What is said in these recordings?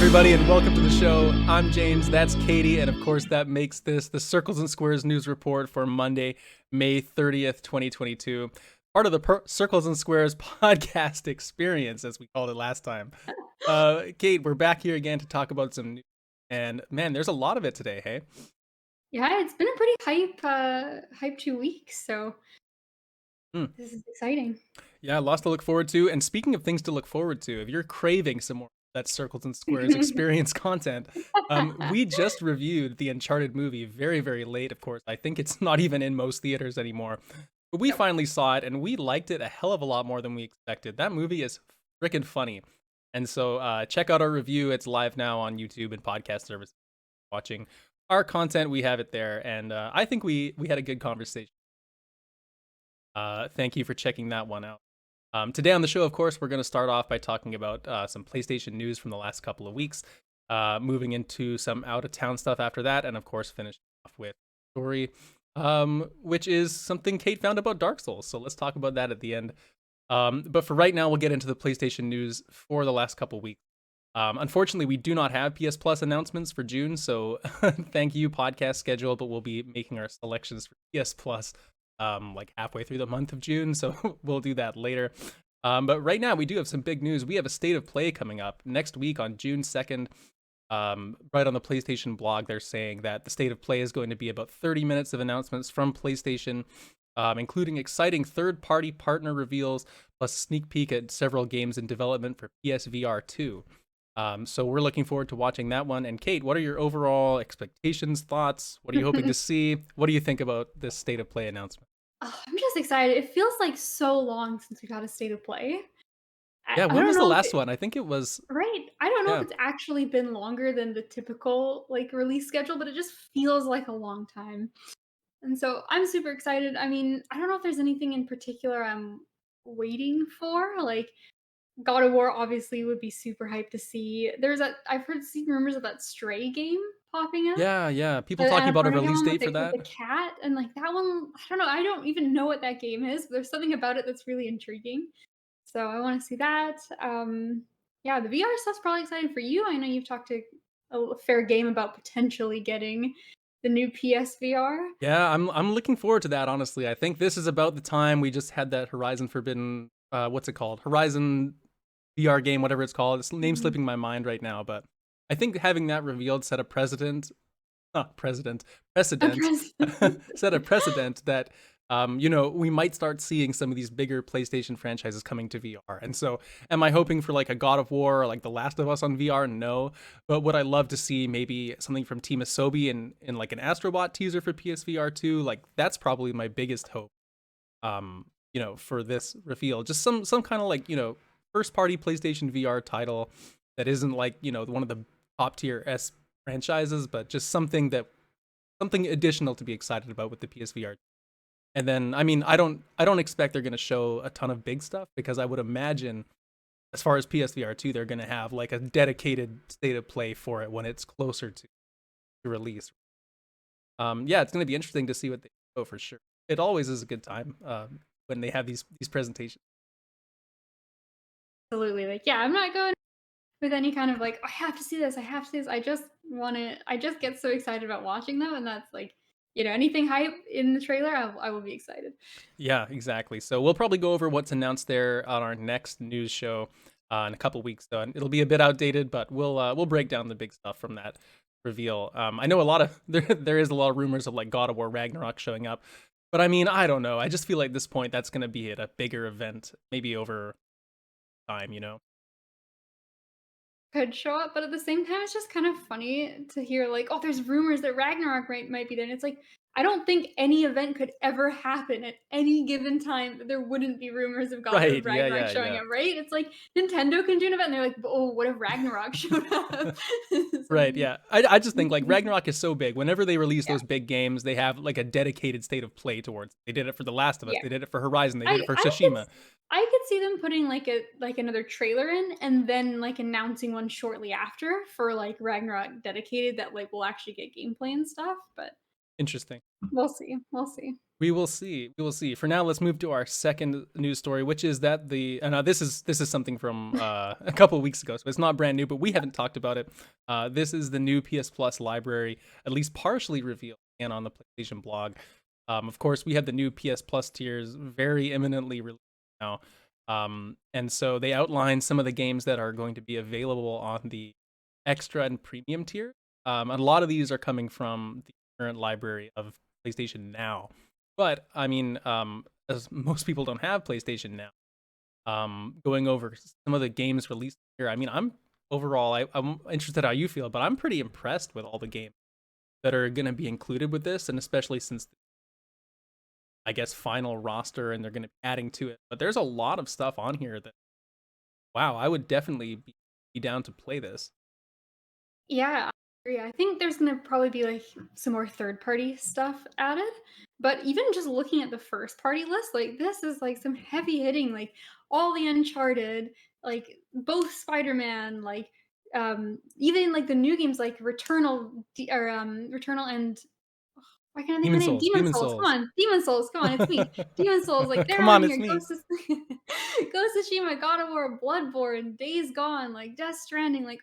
everybody, and welcome to the show. I'm James, that's Katie, and of course that makes this the Circles and Squares news report for Monday, May 30th, 2022. Part of the Circles and Squares podcast experience, as we called it last time. Kate, we're back here again to talk about some news, and man, there's a lot of it today, hey? Yeah, it's been a pretty hype 2 weeks, so Hmm. this is exciting. Yeah, lots to look forward to. And speaking of things to look forward to, if you're craving some more of that Circles and Squares experience content, we just reviewed the Uncharted movie very, very late, of course. I think it's not even in most theaters anymore. But we Nope. finally saw it, and we liked it a hell of a lot more than we expected. That movie is freaking funny. And so check out our review. It's live now on YouTube and podcast services. Watching our content, we have it there. And I think we had a good conversation. Thank you for checking that one out. Today on the show, of course, we're going to start off by talking about some PlayStation news from the last couple of weeks, moving into some out-of-town stuff after that, and of course, finishing off with story, which is something Kate found about Dark Souls. So let's talk about that at the end. But for right now, we'll get into the PlayStation news for the last couple of weeks. Unfortunately, we do not have PS Plus announcements for June, so thank you, podcast schedule, but we'll be making our selections for PS Plus like halfway through the month of June, so we'll do that later. But right now we do have some big news. We have a state of play coming up next week on June 2nd. Right on the PlayStation blog, they're saying that the state of play is going to be about 30 minutes of announcements from PlayStation, including exciting third-party partner reveals, plus a sneak peek at several games in development for PSVR 2. So we're looking forward to watching that one. And Kate, what are your overall expectations, thoughts? What are you hoping to see? What do you think about this state of play announcement? Oh, I'm just excited. It feels like so long since we got a state of play. I, Yeah, I when don't was the know if last it one? I think it was, right. I don't know if yeah. it's actually been longer than the typical like release schedule, but it just feels like a long time. And so I'm super excited. I mean, I don't know if there's anything in particular I'm waiting for. Like God of War obviously would be super hyped to see. I've heard seen rumors of that Stray game popping up. Yeah. People The talking about a Annapurna release one date for with that. the cat, and, like, that one, I don't know, I don't even know what that game is, but there's something about it that's really intriguing. So I wanna see that. Yeah, the VR stuff's probably exciting for you. I know you've talked to a fair game about potentially getting the new PSVR. Yeah, I'm looking forward to that, honestly. I think this is about the time we just had that Horizon Forbidden, what's it called? Horizon VR game, whatever it's called. It's name Mhm. slipping my mind right now, but I think having that revealed set a precedent A precedent present. set a precedent that we might start seeing some of these bigger PlayStation franchises coming to VR. And so am I hoping for like a God of War or like The Last of Us on VR? No. But would I love to see maybe something from Team Asobi in like an Astrobot teaser for PSVR 2? Like that's probably my biggest hope. For this reveal. Just some kind of like, first party PlayStation VR title that isn't like, one of the top tier S franchises, but just something additional to be excited about with the PSVR. And then I mean, I don't expect they're going to show a ton of big stuff because I would imagine as far as PSVR 2 they're going to have like a dedicated state of play for it when it's closer to release. Yeah, it's going to be interesting to see what they show for sure. It always is a good time when they have these presentations. Absolutely, like, yeah, I'm not going with any kind of like, "I have to see this, I have to see this." I just get so excited about watching them, and that's like, anything hype in the trailer, I will be excited. Yeah, exactly. So we'll probably go over what's announced there on our next news show in a couple weeks. So it'll be a bit outdated, but we'll break down the big stuff from that reveal. I know a lot of there is a lot of rumors of like God of War Ragnarok showing up, but I mean I don't know. I just feel like at this point that's going to be at a bigger event, maybe over time. Could show up, but at the same time, it's just kind of funny to hear like, "Oh, there's rumors that Ragnarok might be there," and it's like, I don't think any event could ever happen at any given time that there wouldn't be rumors of God Right? of Yeah, Ragnarok yeah, showing yeah. up, right? It's like Nintendo can do an event, and they're like, "Oh, what if Ragnarok showed up?" Right, Something. yeah. I just think like Ragnarok is so big. Whenever they release Yeah, those big games, they have like a dedicated state of play towards. They did it for The Last of Us. yeah. They did it for Horizon. They I did it for I could Tsushima. s I could see them putting, like, another trailer in and then, like, announcing one shortly after for, like, Ragnarok dedicated that, like, will actually get gameplay and stuff, but Interesting. We'll see. We'll see. We will see. We will see. For now, let's move to our second news story, which is that the this is something from a couple of weeks ago, so it's not brand new, but we haven't talked about it. This is the new PS Plus library, at least partially revealed, and on the PlayStation blog. Of course, we have the new PS Plus tiers very imminently released now, and so they outline some of the games that are going to be available on the extra and premium tier. And a lot of these are coming from the current library of PlayStation Now. But I mean, as most people don't have PlayStation Now, going over some of the games released here, I mean, I'm interested how you feel, but I'm pretty impressed with all the games that are going to be included with this, and especially since I guess final roster and they're going to be adding to it. But there's a lot of stuff on here that, wow, I would definitely be down to play this. Yeah, I agree. I think there's gonna probably be like some more third party stuff added. But even just looking at the first party list, like this is like some heavy hitting, like all the Uncharted, like both Spider-Man, like even like the new games like Returnal and why can't I think of Demon the name? Souls, Demon Demon Souls. Come Souls. on, Demon Souls. Come on, it's me. Demon Souls, like they're Come on on, here. it's me. Ghost of Tsushima, God of War, Bloodborne, Days Gone, like Death Stranding, like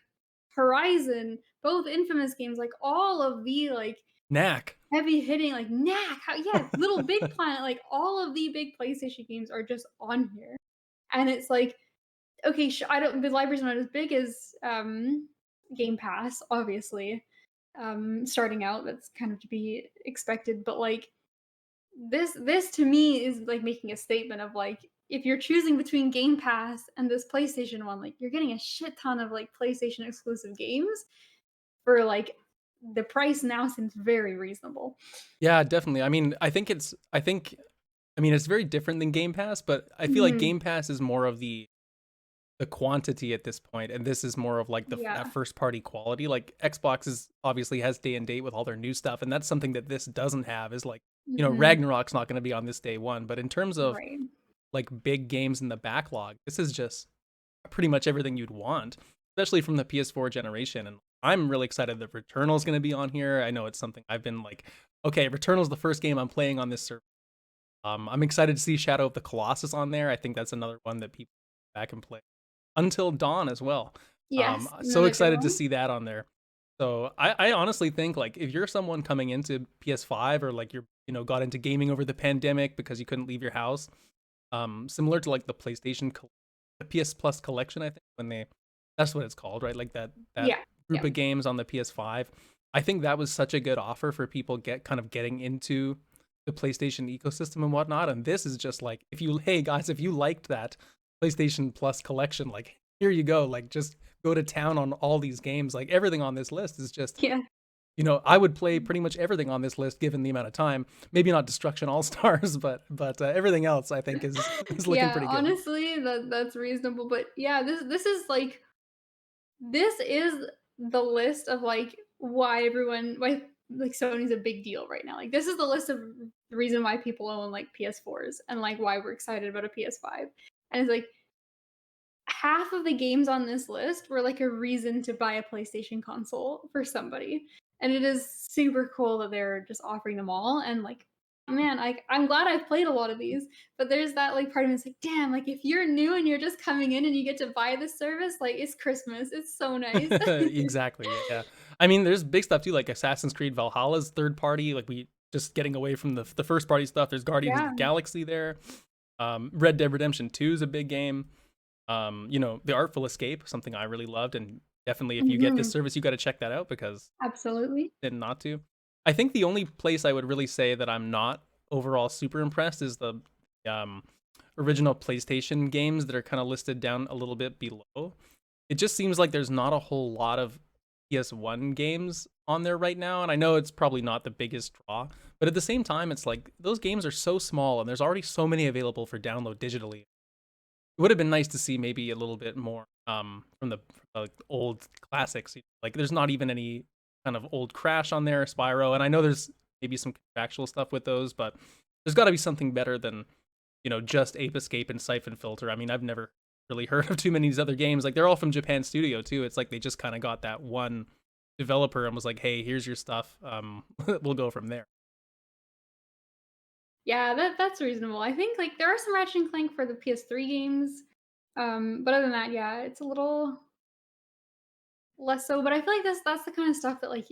Horizon, both infamous games, like all of the like Knack. heavy hitting, like Knack, yeah, Little Big Planet, like all of the big PlayStation games are just on here, and it's like okay, I don't. The library's not as big as Game Pass, obviously. Starting out, that's kind of to be expected, but like this to me is like making a statement of like if you're choosing between Game Pass and this PlayStation one, like you're getting a shit ton of like PlayStation exclusive games for like the price now seems very reasonable. Yeah, definitely. I mean it's very different than Game Pass, but I feel like Mhm. Game Pass is more of the quantity at this point, and this is more of like that Yeah. first party quality. Like Xbox is obviously has day and date with all their new stuff, and that's something that this doesn't have. Is like, Mhm. Ragnarok's not going to be on this day one, but in terms of Right. like big games in the backlog, this is just pretty much everything you'd want, especially from the PS4 generation. And I'm really excited that Returnal's going to be on here. I know it's something I've been like, okay, Returnal's the first game I'm playing on this server. I'm excited to see Shadow of the Colossus on there. I think that's another one that people back and play. Until Dawn as well. Yes, So another good excited to one. see that on there. So I honestly think like if you're someone coming into PS5 or like you're got into gaming over the pandemic because you couldn't leave your house, similar to like the the PS Plus collection, I think when they that's what it's called, right? Like that Yeah. group Yeah. of games on the PS5. I think that was such a good offer for people getting into the PlayStation ecosystem and whatnot. And this is just like hey guys, if you liked that PlayStation Plus collection, like here you go. Like just go to town on all these games. Like everything on this list is just Yeah. I would play pretty much everything on this list given the amount of time. Maybe not Destruction All Stars, but everything else I think is looking Yeah, pretty good. honestly, that's reasonable, but yeah, this is like this is the list of like why like Sony's a big deal right now. Like this is the list of the reason why people own like PS4s and like why we're excited about a PS5. And it's like half of the games on this list were like a reason to buy a PlayStation console for somebody. And it is super cool that they're just offering them all. And like, man, I'm glad I've played a lot of these, but there's that like part of me that's like, damn, like if you're new and you're just coming in and you get to buy this service, like it's Christmas. It's so nice. Exactly. Yeah. I mean, there's big stuff too, like Assassin's Creed Valhalla's third party. Like we just getting away from the first party stuff. There's Guardians of Yeah. the Galaxy there. Red Dead Redemption 2 is a big game. The Artful Escape, something I really loved, and definitely if you get this Mhm. service, you got to check that out because Absolutely. did not to. I think the only place I would really say that I'm not overall super impressed is the um, original PlayStation games that are kind of listed down a little bit below. It just seems like there's not a whole lot of PS1 games on there right now, and I know it's probably not the biggest draw, but at the same time, it's like those games are so small and there's already so many available for download digitally. It would have been nice to see maybe a little bit more from the old classics. Like there's not even any kind of old Crash on there, Spyro, and I know there's maybe some contractual stuff with those, but there's got to be something better than just Ape Escape and Siphon Filter. I mean, I've never really heard of too many of these other games. Like they're all from Japan Studio too. It's like they just kind of got that one developer and was like, "Hey, here's your stuff. We'll go from there." Yeah, that's reasonable. I think, like, there are some Ratchet& and Clank for the PS3 games, but other than that, yeah, it's a little less so, but I feel like that's the kind of stuff that, like,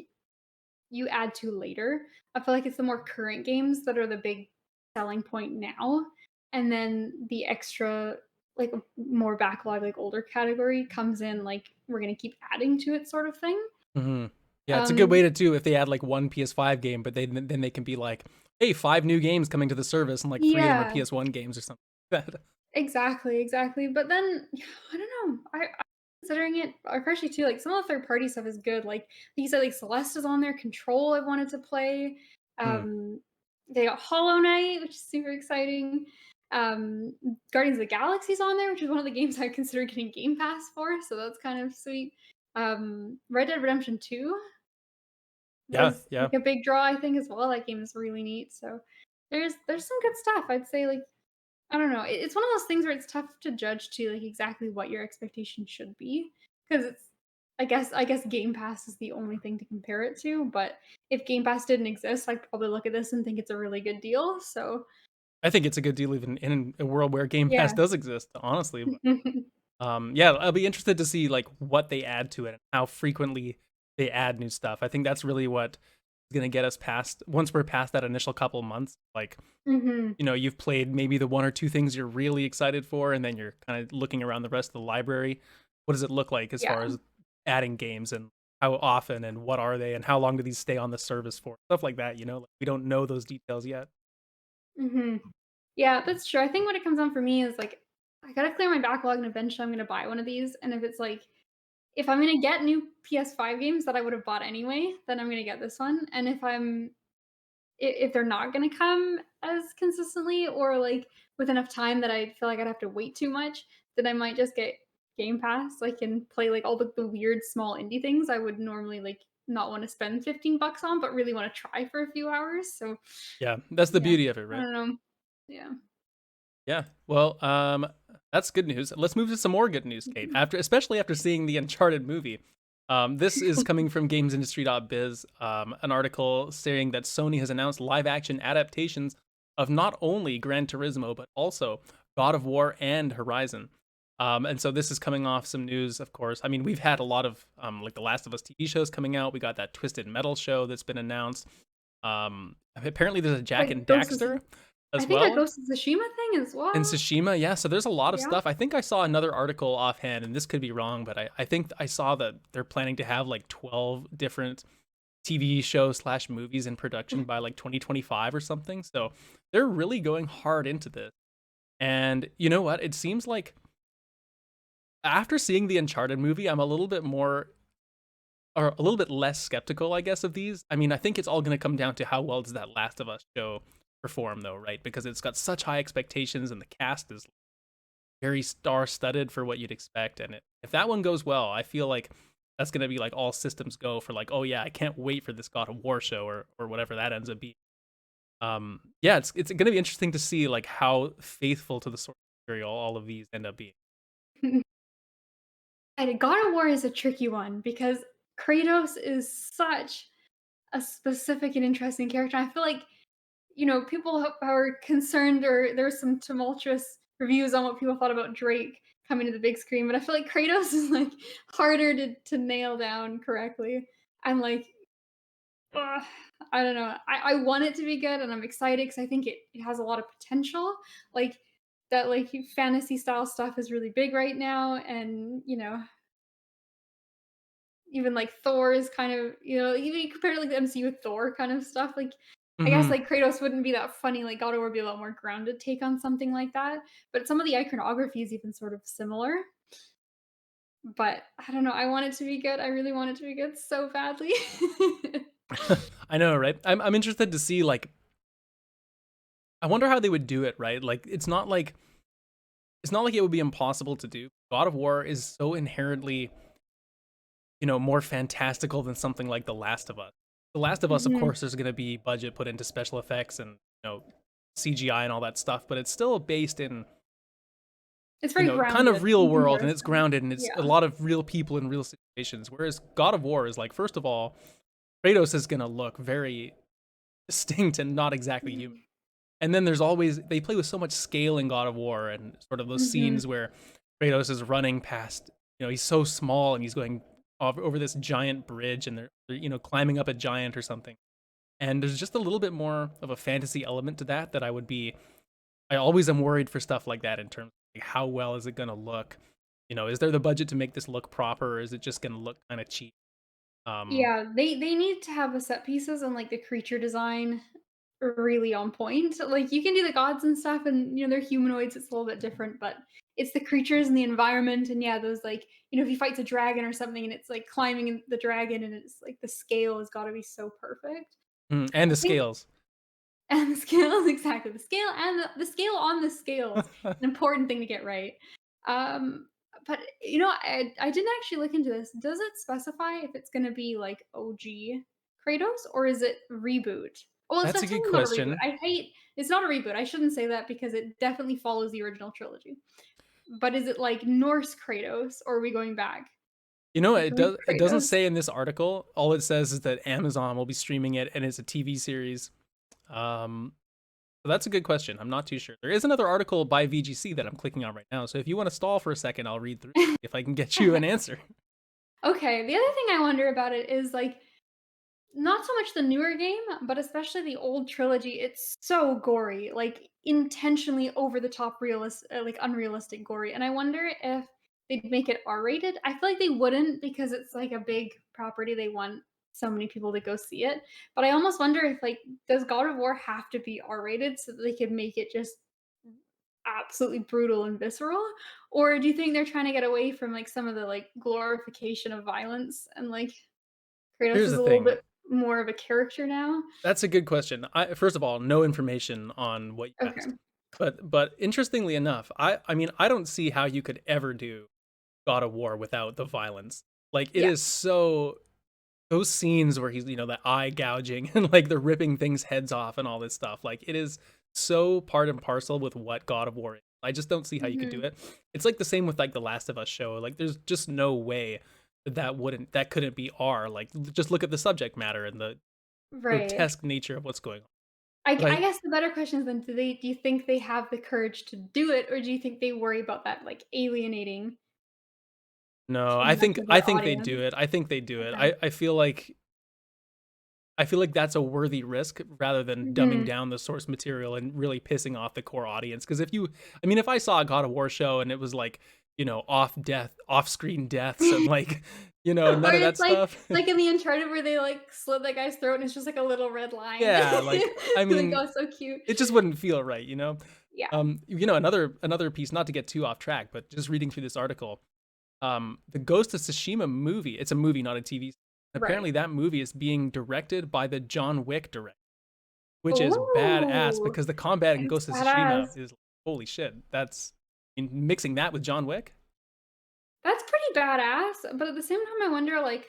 you add to later. I feel like it's the more current games that are the big selling point now, and then the extra, like, more backlog, like, older category comes in, like, we're gonna keep adding to it sort of thing. Hmm. Yeah, it's a good way Um, to do if they add like one PS5 game, but then they can be like, hey, 5 new games coming to the service, and like 3 of them are yeah. PS1 games or something like that. Exactly, exactly. But then I don't know. I'm considering it, especially too. Like some of the third party stuff is good. Like you said, like Celeste is on there. Control, I wanted to play. Hmm. Um, they got Hollow Knight, which is super exciting. Um, Guardians of the Galaxy's on there, which is one of the games I consider getting Game Pass for. So that's kind of sweet. Red Dead Redemption 2 Yeah, was yeah. like a big draw, I think, as well. That game is really neat. So there's some good stuff. I'd say like I don't know. It's one of those things where it's tough to judge too, like exactly what your expectation should be, because it's. I guess Game Pass is the only thing to compare it to. But if Game Pass didn't exist, I'd probably look at this and think it's a really good deal. So I think it's a good deal even in a world where Game Pass yeah. does exist, honestly. But, yeah, I'll be interested to see like what they add to it and how frequently they add new stuff. I think that's really what is gonna get us past once we're past that initial couple months. Like, Hmm. you've played maybe the one or two things you're really excited for, and then you're kind of looking around the rest of the library. What does it look like as far Yeah. as adding games, and how often, and what are they, and how long do these stay on the service for? Stuff like that. Like, we don't know those details yet. Hmm. Yeah, that's true. I think what it comes on for me is like I gotta clear my backlog, and eventually I'm gonna buy one of these. And if it's like if I'm gonna get new PS5 games that I would have bought anyway, then I'm gonna get this one. And if they're not gonna come as consistently or, like, with enough time that I feel like I'd have to wait too much, then I might just get Game Pass, so I can play, like, all the weird small indie things I would normally, like, not wanna spend 15 bucks on, but really wanna try for a few hours, so, Yeah, that's the yeah. beauty of it, I right? don't know. Yeah. Yeah. Well, that's good news. Let's move to some more good news, Kate. Especially after seeing the Uncharted movie. This is coming from GamesIndustry.biz, an article saying that Sony has announced live-action adaptations of not only Gran Turismo but also God of War and Horizon. And so this is coming off some news, of course. I mean, we've had a lot of like the Last of Us TV shows coming out. We got that Twisted Metal show that's been announced. Apparently, there's a Jack Like, and Ghost of Daxter I as think a well. Ghost of Tsushima thing as In well. Tsushima, yeah. So there's a lot of Yeah. stuff. I think I saw another article offhand, and this could be wrong, but I think I saw that they're planning to have like 12 different TV shows slash movies in production by like 2025 or something. So they're really going hard into this. And you know what? It seems like after seeing the Uncharted movie, I'm a little bit more or a little bit less skeptical, I guess, of these. I mean, I think it's all going to come down to how well does that Last of Us show perform, though, right? Because it's got such high expectations, and the cast is very star-studded for what you'd expect. And if that one goes well, I feel like that's going to be like all systems go for like, oh yeah, I can't wait for this God of War show or whatever that ends up being. Yeah, it's going to be interesting to see like how faithful to the source material all of these end up being. And God of War is a tricky one because Kratos is such a specific and interesting character. I feel like people are concerned, or there's some tumultuous reviews on what people thought about Drake coming to the big screen, but I feel like Kratos is like harder to nail down correctly. I'm like, ugh, I don't know. I want it to be good, and I'm excited because I think it has a lot of potential. Like that, like fantasy style stuff is really big right now, and even like Thor is kind of, even compared to like the MCU with Thor kind of stuff, like I guess Hmm. like Kratos wouldn't be that funny, like God of War would be a lot more grounded take on something like that. But some of the iconography is even sort of similar. But I don't know. I want it to be good. I really want it to be good so badly. I know, right? I'm interested to see like I wonder how they would do it, right? Like it's not like it would be impossible to do. God of War is so inherently, more fantastical than something like The Last of Us. The Last of Us, of Mhm. course, there's going to be budget put into special effects and CGI and all that stuff, but it's still based in It's very kind of grounded real in world, and it's comparison. grounded, and it's a Yeah. lot of real people in real situations. Whereas God of War is like, first of all, Kratos is going to look very distinct and not exactly human. And then there's always they play with so much scale in God of War, and sort of those Mhm. scenes where Kratos is running past, he's so small and he's going over this giant bridge, and they're climbing up a giant or something. And there's just a little bit more of a fantasy element to that I always am worried for stuff like that in terms of like, how well is it going to look? Is there the budget to make this look proper, or is it just going to look kind of cheap? Um, Yeah, they need to have the set pieces and, like, the creature design really on point. Like, you can do the gods and stuff and, they're humanoids, it's a little bit different, but it's the creatures and the environment and, yeah, those, like, if he fights a dragon or something and it's, like, climbing in the dragon and it's, like, the scale has gotta be so perfect. and I the think scales. and the scales, exactly, the scale and the scale on the scales, an important thing to get right. But, I didn't actually look into this. Does it specify if it's gonna be, like, OG Kratos or is it reboot? Well, it's That's a good definitely not a reboot. question. I hate it's not a reboot, I shouldn't say that because it definitely follows the original trilogy. But is it, like, Norse Kratos or are we going back? Greek It doesn't Kratos? say in this article. All it says is that Amazon will be streaming it, and it's a TV series. Um, so that's a good question. I'm not too sure. There is another article by VGC that I'm clicking on right now. So if you want to stall for a second, I'll read through if I can get you an answer. Okay, the other thing I wonder about it is, like, not so much the newer game, but especially the old trilogy, it's so gory, like, intentionally over the top like, unrealistic gory, and I wonder if they'd make it R-rated. I feel like they wouldn't because it's, like, a big property, they want so many people to go see it, but I almost wonder if, like, does God of War have to be R-rated so that they could make it just absolutely brutal and visceral? Or do you think they're trying to get away from, like, some of the, like, glorification of violence and, like, Kratos Here's is the a little thing. bit more of a character now? That's a good question. First of all, no information on what you Okay. asked. But interestingly enough, I mean, I don't see how you could ever do God of War without the violence. Like it Yeah. is so those scenes where he's the eye gouging and like the ripping things heads off and all this stuff. Like it is so part and parcel with what God of War is. I just don't see how you could do Mhm. it. It's like the same with like the Last of Us show. Like there's just no way that couldn't be R. Like just look at the subject matter and the Right. grotesque nature of what's going on. I But I guess the better question is then do you think they have the courage to do it, or do you think they worry about that, like, alienating no, too much of I their think they audience? do it. I think they do it. Okay. I feel like that's a worthy risk rather than dumbing Mhm. down the source material and really pissing off the core audience. Because I mean, if I saw a God of War show and it was like, off screen deaths and like, Or none of that it's stuff. like in the Uncharted where they, like, slit that guy's throat and it's just, like, a little red line. Yeah, like, I Like, mean, oh, so cute. it just wouldn't feel right, you know? Yeah. Another piece, not to get too off track, but just reading through this article, the Ghost of Tsushima movie, it's a movie, not a TV. Right. Apparently, that movie is being directed by the John Wick director, which is badass Ooh, because the combat in it's Ghost of Tsushima badass. is holy shit. Mixing that with John Wick. That's pretty badass, but at the same time, I wonder, like,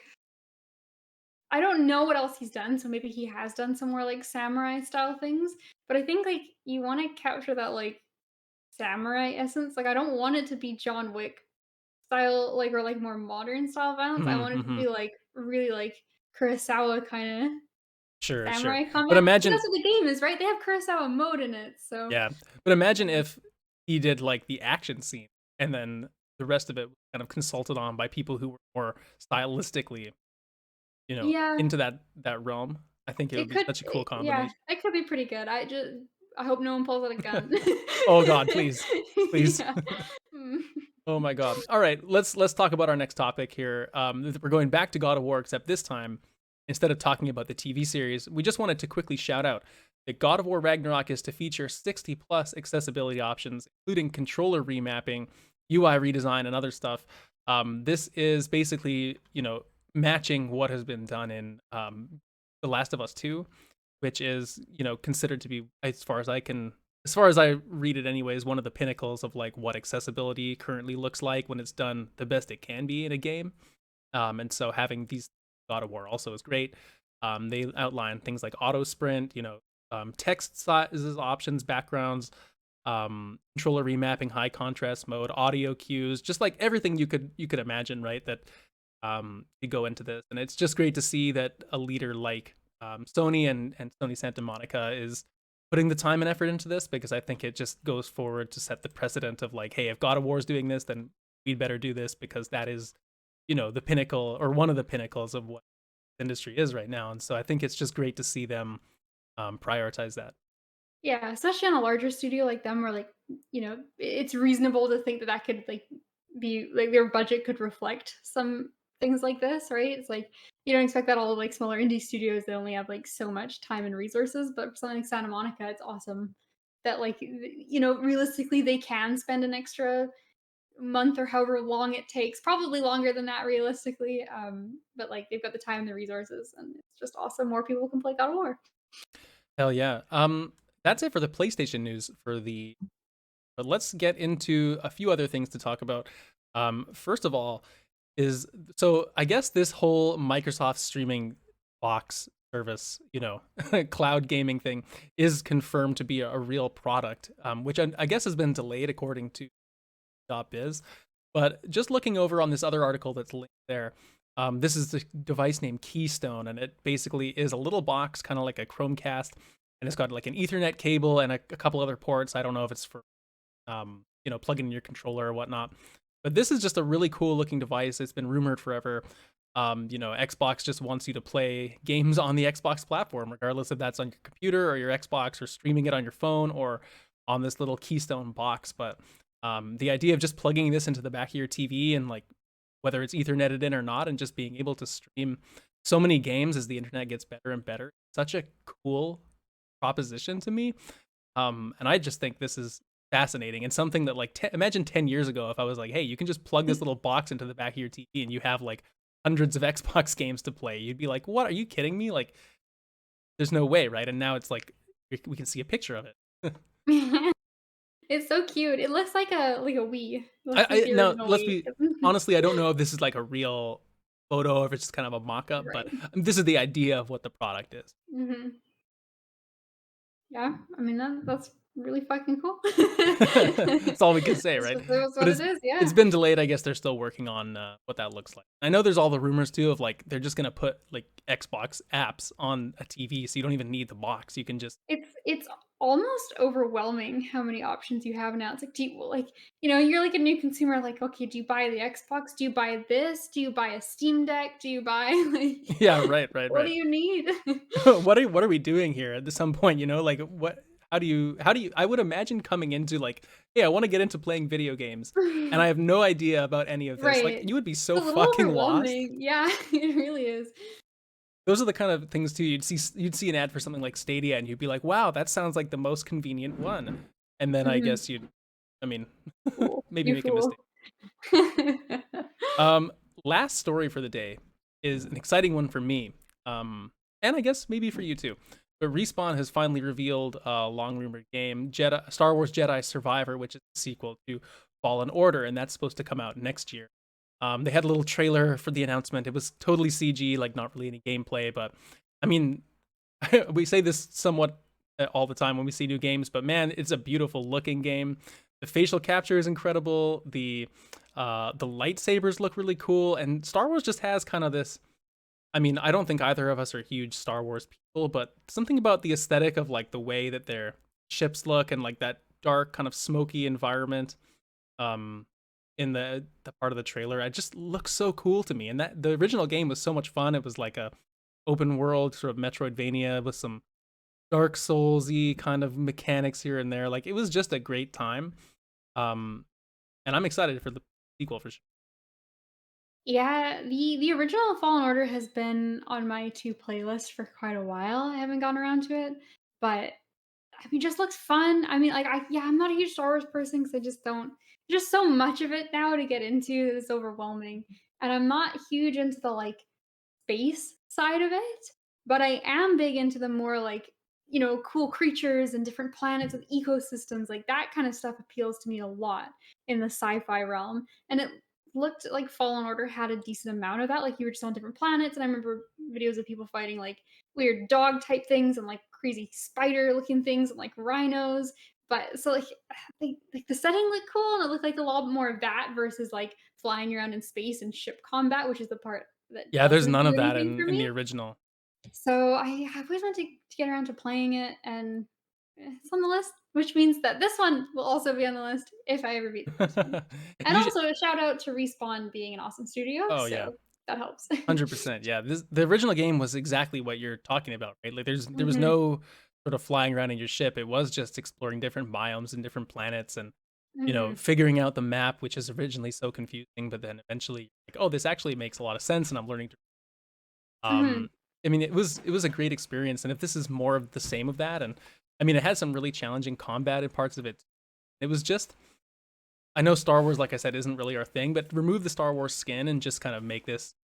I don't know what else he's done, so maybe he has done some more, like, samurai style things, but I think, like, you wanna capture that, like, samurai essence, like, I don't want it to be John Wick style, like, or, like, more modern style violence, I want it to Mm-hmm. be, like, really, like, Kurosawa kinda Sure, sure. samurai But combat, because imagine, that's what the game is, right? They have Kurosawa mode in it, so yeah. But imagine yeah. if he did like the action scene and then the rest of it was kind of consulted on by people who were more stylistically, Yeah. into that realm. I think it would It be could such a cool yeah, combination. it could be pretty good. I hope no one pulls out a gun. Oh God, please, please. Yeah. Mm. Oh my god. All right, let's talk about our next topic here. We're going back to God of War, except this time, instead of talking about the TV series, we just wanted to quickly shout out that God of War Ragnarok is to feature 60 plus accessibility options, including controller remapping, UI redesign, and other stuff. This is basically, matching what has been done in The Last of Us 2, which is, considered to be, as far as I read it anyways, one of the pinnacles of like what accessibility currently looks like when it's done the best it can be in a game. And so having these God of War also is great. They outline things like auto sprint, text sizes, options, backgrounds, controller remapping, high contrast mode, audio cues, just like everything you could imagine, right? That you go into this, and it's just great to see that a leader like Sony and Sony Santa Monica is putting the time and effort into this because I think it just goes forward to set the precedent of like, hey, if God of War is doing this, then we'd better do this because that is, the pinnacle or one of the pinnacles of what the industry is right now. And so I think it's just great to see them prioritize that. Yeah, especially on a larger studio like them where, like, it's reasonable to think that that could, like, be like, their budget could reflect some things like this, right? It's like, you don't expect that all of, like, smaller indie studios, they only have, like, so much time and resources, but for something like Santa Monica, it's awesome that, like, realistically, they can spend an extra month or however long it takes, probably longer than that realistically, but, like, they've got the time and the resources, and it's just awesome more people can play God of War. Hell yeah. That's it for the PlayStation news for the. But let's get into a few other things to talk about. First of all, is so I guess this whole Microsoft streaming box service, cloud gaming thing is confirmed to be a real product, which I guess has been delayed according to .biz. But just looking over on this other article that's linked there, this is the device named Keystone, and it basically is a little box, kind of like a Chromecast, and it's got like an Ethernet cable and a couple other ports. I don't know if it's for plugging in your controller or whatnot. But this is just a really cool looking device. It's been rumored forever. Xbox just wants you to play games on the Xbox platform, regardless if that's on your computer or your Xbox or streaming it on your phone or on this little Keystone box. But the idea of just plugging this into the back of your TV and like whether it's Etherneted in or not, and just being able to stream so many games as the internet gets better and better, such a cool proposition to me. And I just think this is fascinating and something that like imagine 10 years ago if I was like, hey, you can just plug this little box into the back of your TV and you have like hundreds of Xbox games to play. You'd be like, what, are you kidding me? Like, there's no way, right? And now it's like we can see a picture of it. It's so cute. It looks like a Wii. It looks like I the now original let's Wii. be honestly, I don't know if this is like a real photo or if it's just kind of a mock-up, but Right. this is the idea of what the product is. Mhm. Yeah, I mean, that's really fucking cool. That's all we can say, right? That's But what it is, it's yeah. been delayed. I guess they're still working on what that looks like. I know there's all the rumors too of like they're just gonna put like Xbox apps on a TV, so you don't even need the box. You can just It's almost overwhelming how many options you have now. It's like, do you like, you're like a new consumer, like, okay, do you buy the Xbox? Do you buy this? Do you buy a Steam Deck? Do you buy like yeah, right, right, what do right. you need? What are we doing here at some point? Like what? How do you? I would imagine coming into like, hey, I want to get into playing video games, and I have no idea about any of this. Like, Right. you would be It's so a little fucking lost. overwhelming. Yeah, it really is. Those are the kind of things too. You'd see an ad for something like Stadia, and you'd be like, "Wow, that sounds like the most convenient one." And then I Mhm. guess I mean, Fool. maybe You make a fool. mistake. Um, Last story for the day is an exciting one for me, and I guess maybe for you too. But Respawn has finally revealed a long rumored game, Star Wars Jedi Survivor, which is a sequel to Fallen Order, and that's supposed to come out next year. They had a little trailer for the announcement. It was totally CG, like not really any gameplay, but I mean, we say this somewhat all the time when we see new games, but man, it's a beautiful looking game. The facial capture is incredible. The lightsabers look really cool, and Star Wars just has kind of this. I mean, I don't think either of us are huge Star Wars people, but something about the aesthetic of like the way that their ships look and like that dark kind of smoky environment um in the part of the trailer, it just looks so cool to me. And that the original game was so much fun. It was like a open world sort of Metroidvania with some Dark Soulsy kind of mechanics here and there. Like it was just a great time. Um and I'm excited for the sequel for sure. Yeah, the original Fallen Order has been on my to playlist for quite a while. I haven't gotten around to it, but I mean, just looks fun. I mean, like, I'm not a huge Star Wars person because I just don't. Just so much of it now to get into that it's overwhelming, and I'm not huge into the like space side of it, but I am big into the more like, cool creatures and different planets with ecosystems. Like that kind of stuff appeals to me a lot in the sci-fi realm. And it looked like Fallen Order had a decent amount of that. Like you were just on different planets, and I remember videos of people fighting like weird dog type things and like crazy spider looking things and like rhinos. But so like the setting looked cool and it looked like a lot more of that versus like flying around in space and ship combat, which is the part that Yeah, there's doesn't none do of that anything in for in the me. original. So I've always wanted to get around to playing it, and it's on the list, which means that this one will also be on the list if I ever beat the first one. And Usually, also a shout out to Respawn being an awesome studio, oh yeah, so that helps. 100%. Yeah, the original game was exactly what you're talking about, right? Like there was Mhm, no sort of flying around in your ship. It was just exploring different biomes and different planets and mhm, figuring out the map, which is originally so confusing, but then eventually like, oh, this actually makes a lot of sense and I'm learning to mhm. I mean, it was a great experience and if this is more of the same of that and I mean, it had some really challenging combat in parts of it. It was just I know Star Wars, like I said, isn't really our thing, but remove the Star Wars skin and just kind of make this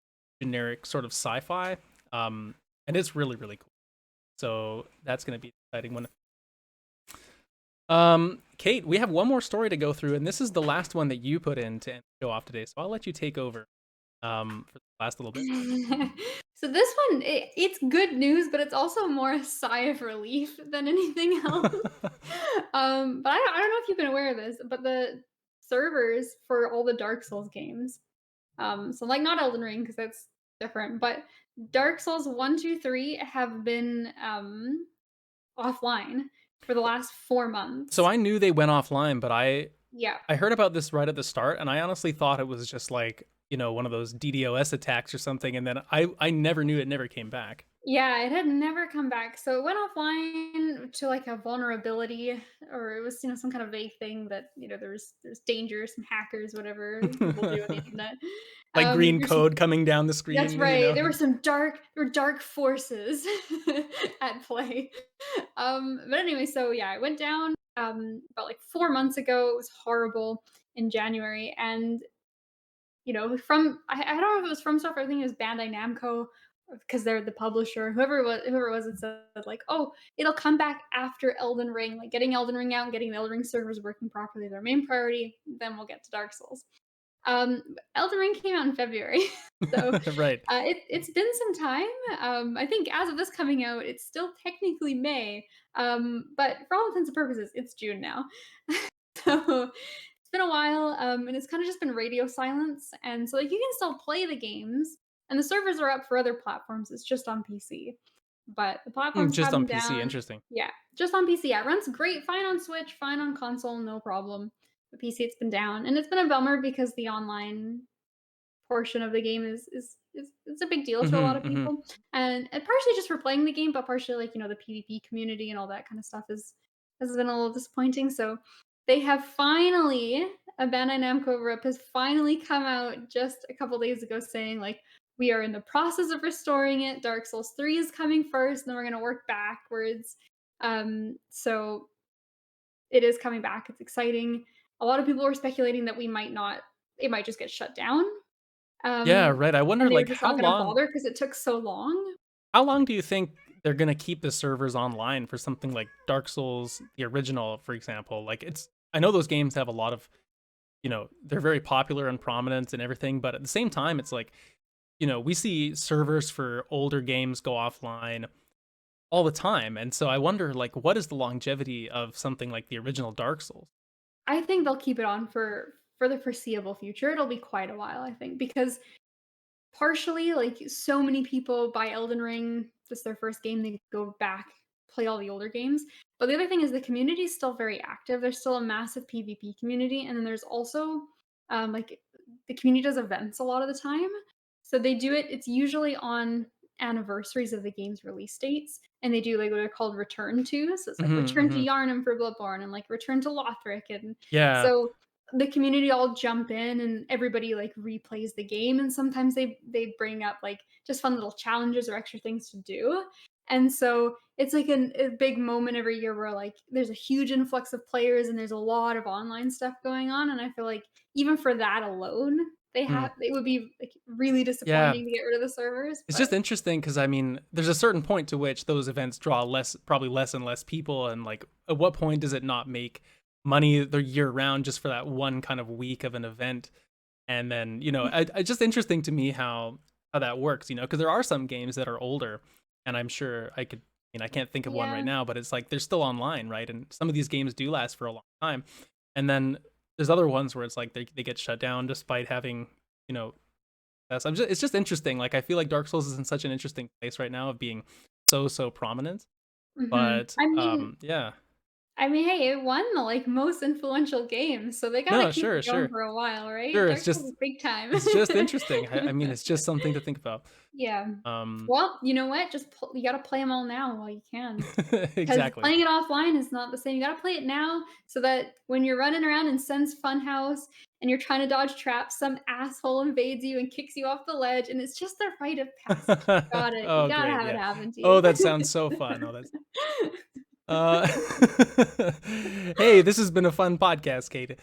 generic sort of sci-fi. And it's really, really cool. So that's going to be an exciting one. Kate, we have one more story to go through, and this is the last one that you put in to end the show off today. So I'll let you take over for the last little bit. So this one, it's good news, but it's also more a sigh of relief than anything else. But I don't know if you've been aware of this, but the servers for all the Dark Souls games, so like not Elden Ring because that's different, but Dark Souls 1, 2, 3 have been offline for the last 4 months. So I knew they went offline, but Yeah. I heard about this right at the start, and I honestly thought it was just like one of those DDoS attacks or something, and then I never knew it never came back. Yeah, it had never come back. So it went offline to like a vulnerability, or it was some kind of vague thing that there's danger, some hackers, whatever people do on the internet. Like green There's some, code coming down the that's screen, you right. know. There were dark forces at play. But anyway, so yeah, it went down about like 4 months ago. It was horrible in January, and from I don't know if it was from Software, I think it was Bandai Namco because they're the publisher. Whoever it was that said like, "Oh, it'll come back after Elden Ring, like getting Elden Ring out and getting the Elden Ring servers working properly, their main priority, then we'll get to Dark Souls." Elden Ring came out in February, so Right. it's been some time. I think as of this coming out, it's still technically May, but for all intents and purposes, it's June now. So it's been a while, and it's kind of just been radio silence. And so, like, you can still play the games, and the servers are up for other platforms. It's just on PC, but the platforms Just have on been PC. down. Interesting. Yeah, just on PC. Yeah, it runs great, fine on Switch, fine on console, no problem. The PC, it's been down, and it's been a bummer because the online portion of the game is it's a big deal to a lot Mhm, of mhm. people, and partially just for playing the game, but partially like the PvP community and all that kind of stuff is has been a little disappointing. So they have finally a Bandai Namco rep has finally come out just a couple days ago saying like we are in the process of restoring it. Dark Souls 3 is coming first, and then we're gonna work backwards. So it is coming back. It's exciting. A lot of people were speculating that we might not it might just get shut down Yeah, um, right. I wonder and they were like just not gonna bother because it took so long. how long do you think they're gonna keep the servers online for something like Dark Souls, the original, for example? Like it's I know those games have a lot of they're very popular and prominent and everything, but at the same time, it's like, we see servers for older games go offline all the time. And so I wonder like what is the longevity of something like the original Dark Souls? I think they'll keep it on for the foreseeable future. It'll be quite a while, I think, because partially, like, so many people buy Elden Ring, this is their first game, they go back, play all the older games. But the other thing is the community is still very active. There's still a massive PvP community, and then there's also, like, the community does events a lot of the time. So they do it's usually on anniversaries of the game's release dates, and they do, like, what are called return to. So it's like Hmm, return to hmm. Yharnam for Bloodborne and, like, return to Lothric, and Yeah. so the community all jump in and everybody like replays the game, and sometimes they bring up like just fun little challenges or extra things to do. And so it's like a big moment every year where like there's a huge influx of players and there's a lot of online stuff going on, and I feel like even for that alone Mm. it would be like really Yeah. disappointing to get rid of the servers, It's just but interesting because I mean, there's a certain point to which those events draw probably less and less people, and like, at what point does it not make money the year round just for that one kind of week of an event? And then, it's just interesting to me how that works, because there are some games that are older, and I'm sure I can't think of one right yeah. now, but it's like they're still online, right? And some of these games do last for a long time, and then there's other ones where it's like they get shut down despite having, you know, it's just interesting. Like I feel like Dark Souls is in such an interesting place right now of being so prominent. Mhm. But I mean, yeah. I mean, hey, it won the, like, most influential game, so they gotta No, keep sure, it going sure, for a while, right? sure. Dark Souls is big time. It's just interesting. I mean, it's just something to think about. Yeah. Um, Well, you know what? Just pl you gotta play them all now while you can. 'Cause exactly. playing it offline is not the same. You gotta play it now so that when you're running around in Sen's funhouse and you're trying to dodge traps, some asshole invades you and kicks you off the ledge, and it's just a rite of passage. Got it. You Oh, gotta great, have it yeah. happen to Oh, you. that sounds so fun. Oh, that's uh Hey, this has been a fun podcast, Kate.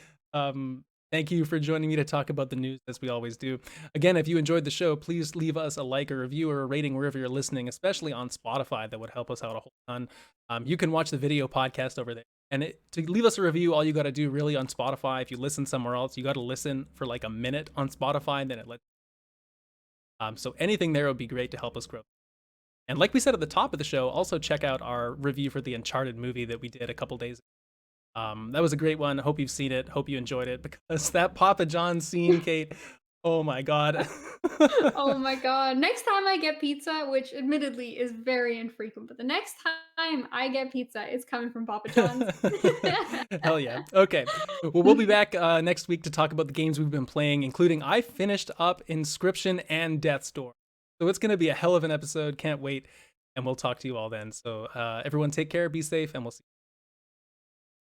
Thank you for joining me to talk about the news as we always do. Again, if you enjoyed the show, please leave us a like, a review, or a rating wherever you're listening, especially on Spotify. That would help us out a whole ton. You can watch the video podcast over there. And to leave us a review, all you got to do really on Spotify, if you listen somewhere else, you got to listen for like a minute on Spotify, and then it lets. So anything there would be great to help us grow. And like we said at the top of the show, also check out our review for the Uncharted movie that we did a couple days ago. That was a great one. Hope you've seen it. Hope you enjoyed it, because that Papa John scene, Kate, oh my God. Oh my god. Next time I get pizza, which admittedly is very infrequent, but the next time I get pizza, it's coming from Papa John's. Hell yeah. Okay. Well, we'll be back next week to talk about the games we've been playing, including I finished up Inscription and Death's Door. So it's going to be a hell of an episode. Can't wait. And we'll talk to you all then. So everyone take care, be safe, and we'll see you.